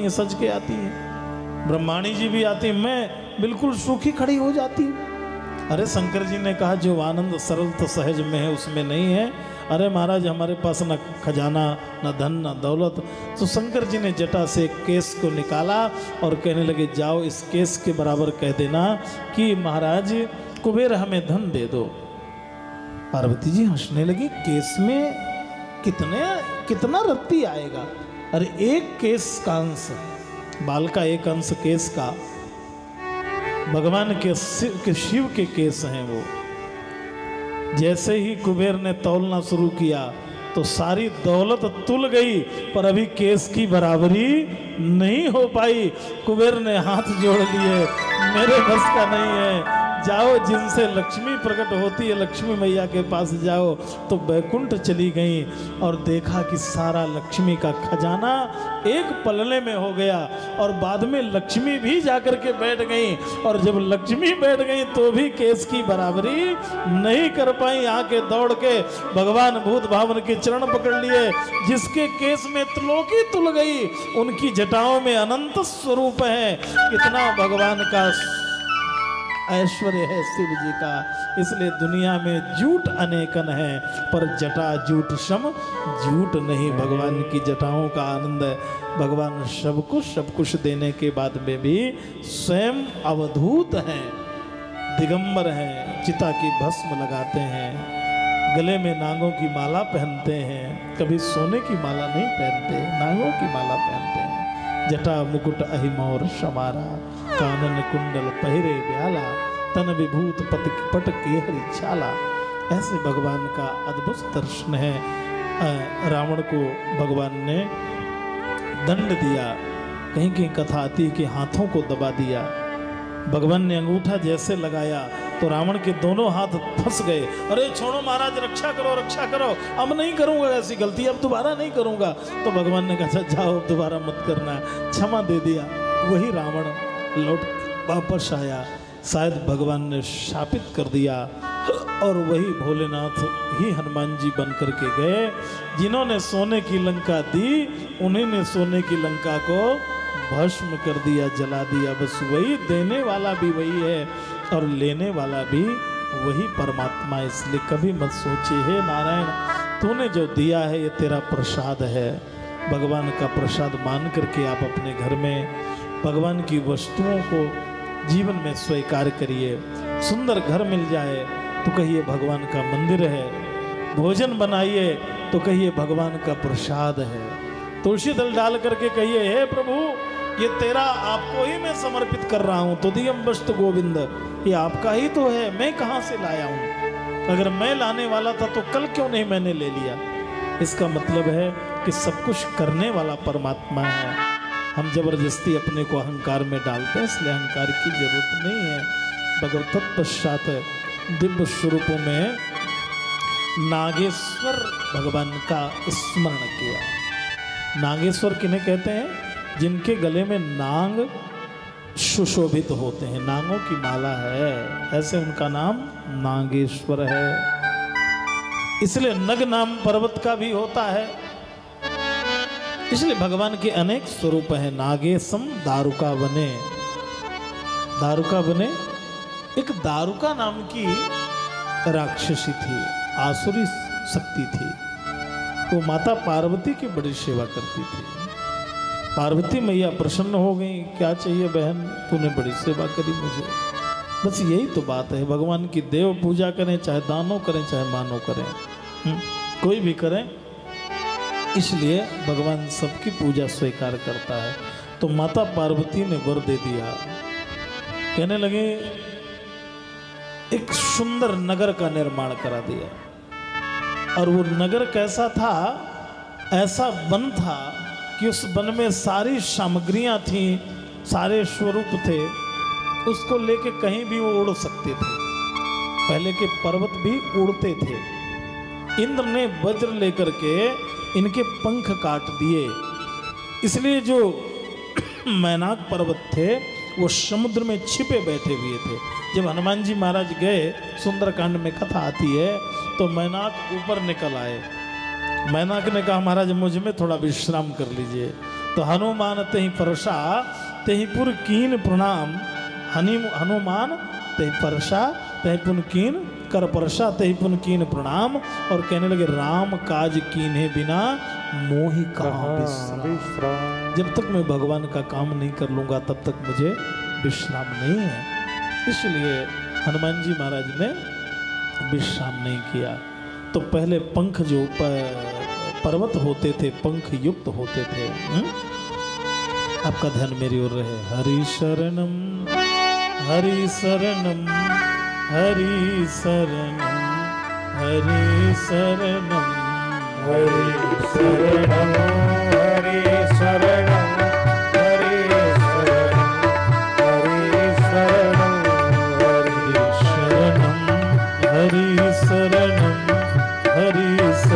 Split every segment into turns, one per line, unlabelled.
आती हैं, सज के आती हैं। ब्रह्माणी जी भी आती, मैं बिल्कुल सूखी खड़ी हो जाती हूँ। अरे शंकर जी ने कहा जो आनंद सरल तो सहज में है उसमें नहीं है। अरे महाराज हमारे पास न खजाना न धन न दौलत। तो शंकर जी ने जटा से केस को निकाला और कहने लगे जाओ इस केस के बराबर कह देना कि महाराज कुबेर हमें धन दे दो। पार्वती जी हंसने लगी, केस में कितना रत्ती आएगा। अरे एक केस का अंश, बाल का एक अंश केस का, भगवान के शिव के केस हैं वो। जैसे ही कुबेर ने तौलना शुरू किया तो सारी दौलत तुल गई, पर अभी केस की बराबरी नहीं हो पाई। कुबेर ने हाथ जोड़ लिए, मेरे बस का नहीं है, जाओ जिनसे लक्ष्मी प्रकट होती है लक्ष्मी मैया के पास जाओ। तो बैकुंठ चली गई और देखा कि सारा लक्ष्मी का खजाना एक पलने में हो गया। और बाद में लक्ष्मी भी जाकर के बैठ गई, और जब लक्ष्मी बैठ गई तो भी केस की बराबरी नहीं कर पाई। आके दौड़ के भगवान भूत भावन के चरण पकड़ लिए, जिसके केस में त्रिलोकी तुल गई, उनकी जटाओं में अनंत स्वरूप है। इतना भगवान का ऐश्वर्य है शिव जी का। इसलिए दुनिया में झूठ अनेकन है, पर जटा झूठ सम झूठ नहीं। भगवान की जटाओं का आनंद है। भगवान सब कुछ देने के बाद में भी स्वयं अवधूत हैं, दिगंबर हैं, चिता की भस्म लगाते हैं, गले में नागों की माला पहनते हैं। कभी सोने की माला नहीं पहनते, नागों की माला पहनते हैं। जटा मुकुट अहिमोर समारा, कानन कुंडल पहिरे ब्याला, तन विभूत पट केहरी छाला। ऐसे भगवान का अद्भुत दर्शन है। रावण को भगवान ने दंड दिया। कहीं कहीं कथा आती है कि हाथों को दबा दिया। भगवान ने अंगूठा जैसे लगाया तो रावण के दोनों हाथ फंस गए। अरे छोड़ो महाराज, रक्षा करो रक्षा करो, अब नहीं करूंगा ऐसी गलती, अब दोबारा नहीं करूंगा। तो भगवान ने कहा जाओ दोबारा मत करना, क्षमा दे दिया। वही रावण लौट वापस आया। शायद भगवान ने शापित कर दिया, और वही भोलेनाथ ही हनुमान जी बन करके गए। जिन्होंने सोने की लंका दी, उन्हीं ने सोने की लंका को भस्म कर दिया, जला दिया। बस वही देने वाला भी वही है और लेने वाला भी वही परमात्मा। इसलिए कभी मत सोचिए हे नारायण, तूने जो दिया है ये तेरा प्रसाद है। भगवान का प्रसाद मान करके आप अपने घर में भगवान की वस्तुओं को जीवन में स्वीकार करिए। सुंदर घर मिल जाए तो कहिए भगवान का मंदिर है, भोजन बनाइए तो कहिए भगवान का प्रसाद है। तुलसी दल डाल करके कहिए हे प्रभु ये तेरा आपको ही मैं समर्पित कर रहा हूँ। तो दियम वस्तु गोविंद, ये आपका ही तो है, मैं कहाँ से लाया हूँ? अगर मैं लाने वाला था तो कल क्यों नहीं मैंने ले लिया? इसका मतलब है कि सब कुछ करने वाला परमात्मा है। हम जबरदस्ती अपने को अहंकार में डालते हैं, इसलिए अहंकार की जरूरत नहीं है। भगवत तत्पश्चात दिव्य स्वरूपों में नागेश्वर भगवान का स्मरण किया। नागेश्वर किन्हें कहते हैं? जिनके गले में नाग सुशोभित होते हैं, नागों की माला है, ऐसे उनका नाम नागेश्वर है। इसलिए नग नाम पर्वत का भी होता है। इसलिए भगवान के अनेक स्वरूप हैं। नागेशम दारुका बने, दारुका बने एक दारुका नाम की राक्षसी थी, आसुरी शक्ति थी। वो माता पार्वती की बड़ी सेवा करती थी। पार्वती मैया प्रसन्न हो गई, क्या चाहिए बहन, तूने बड़ी सेवा करी मुझे। बस यही तो बात है। भगवान की देव पूजा करें, चाहे दानों करें चाहे मानो करें, कोई भी करें, इसलिए भगवान सबकी पूजा स्वीकार करता है। तो माता पार्वती ने वर दे दिया, कहने लगे एक सुंदर नगर का निर्माण करा दिया। और वो नगर कैसा था? ऐसा वन था कि उस वन में सारी सामग्रियां थीं, सारे स्वरूप थे, उसको लेके कहीं भी वो उड़ सकते थे। पहले के पर्वत भी उड़ते थे। इंद्र ने वज्र लेकर के इनके पंख काट दिए। इसलिए जो मैनाक पर्वत थे वो समुद्र में छिपे बैठे हुए थे। जब हनुमान जी महाराज गए, सुंदरकांड में कथा आती है, तो मैनाक ऊपर निकल आए। मैनाक ने कहा महाराज मुझ में थोड़ा विश्राम कर लीजिए। तो हनुमान तेहि परसा तेहि पुर कीन प्रणाम। हनुमान तेहि परसा तेहि पुन कीन कर परसा तेहि पुन कीन प्रणाम। और कहने लगे राम काज कीन्हे बिना मोहि कहाँ विश्राम। जब तक मैं भगवान का काम नहीं कर लूंगा तब तक मुझे विश्राम नहीं है। इसलिए हनुमान जी महाराज ने विश्राम नहीं किया। तो पहले पंख जो पर्वत होते थे, पंख युक्त होते थे। आपका ध्यान मेरी ओर रहे। हरि शरणम हरि शरणम हरि शरणम हरि शरणम
हरि शरणं हरि शरणं हरि शरणं हरि शरणं
हरि शरणम हरि शरणम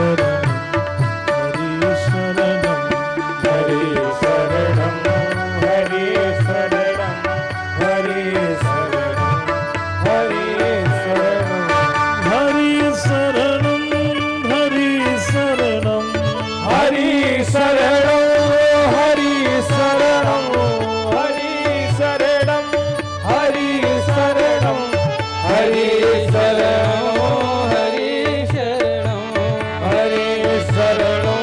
हरि शरणम
हरि शरणं हरि शरणं हरि शरणं हरि शरणं
हरि शरणम हरि शरणम
हरि शरणं हरि शरणं हरि शरणं हरि शरणं हरि शरणं हरि शरणं हरि शरणं हरि शरणं हरि शरणं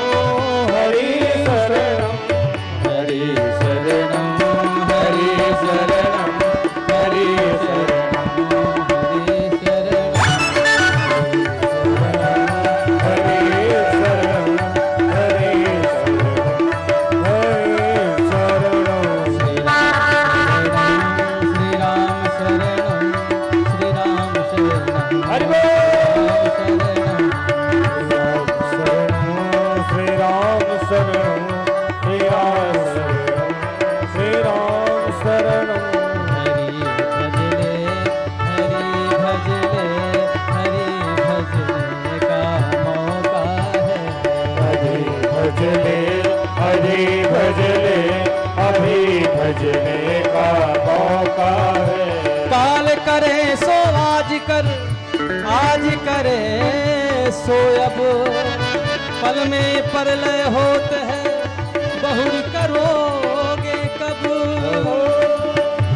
हरि शरणं हरि भजने का मौका है।
काल करे सो आज करे सो अब, पल में परलय होते हैं बहुर करोगे कब,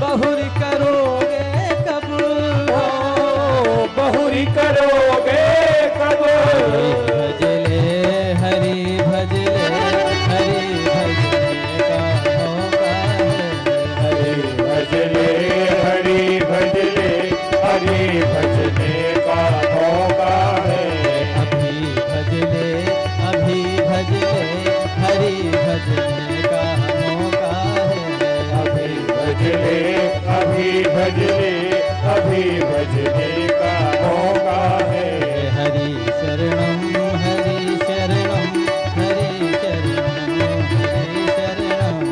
बहुर करोगे कब,
बहुरी करोगे कब।
भजले हरि भजले हरि भजने का मौका है।
हरि भजले हरि भजले हरि भजने का मौका है।
अभी भजले अभी भजले हरि भजने का मौका है।
हरि शरणं हरि शरणं हरि शरणं हरि शरणं।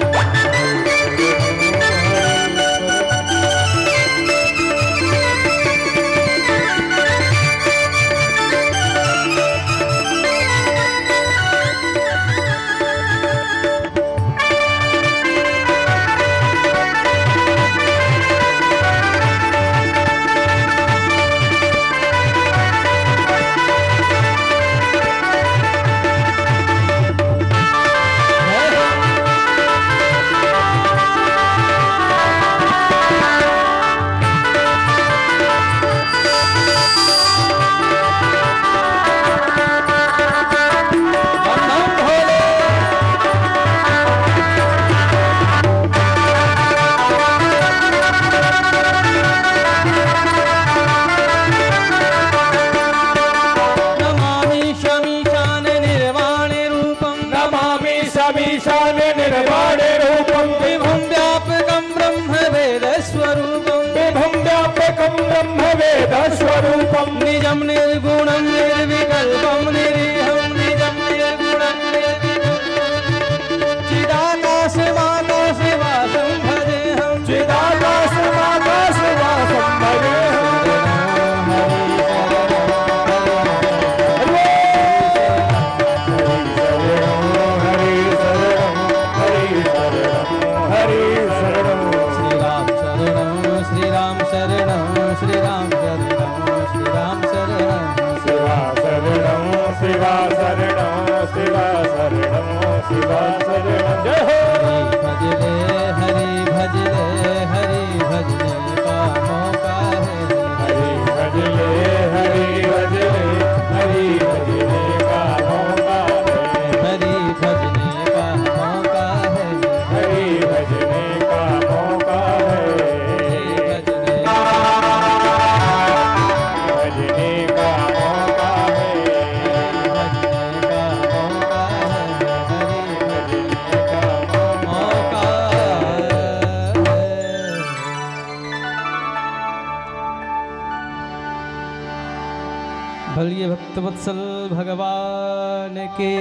भलिए भक्तवत्सल भगवान के।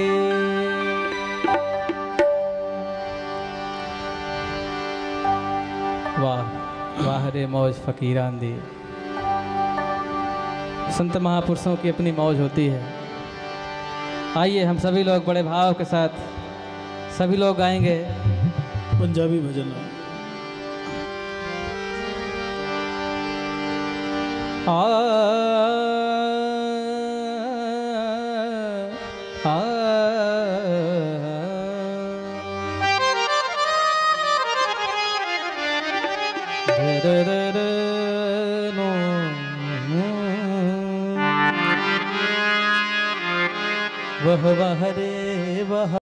वाह वाह रे मौज फकीरान दी। संत महापुरुषों की अपनी मौज होती है। आइए हम सभी लोग बड़े भाव के साथ सभी लोग गाएंगे
पंजाबी भजन है।
वह रे वह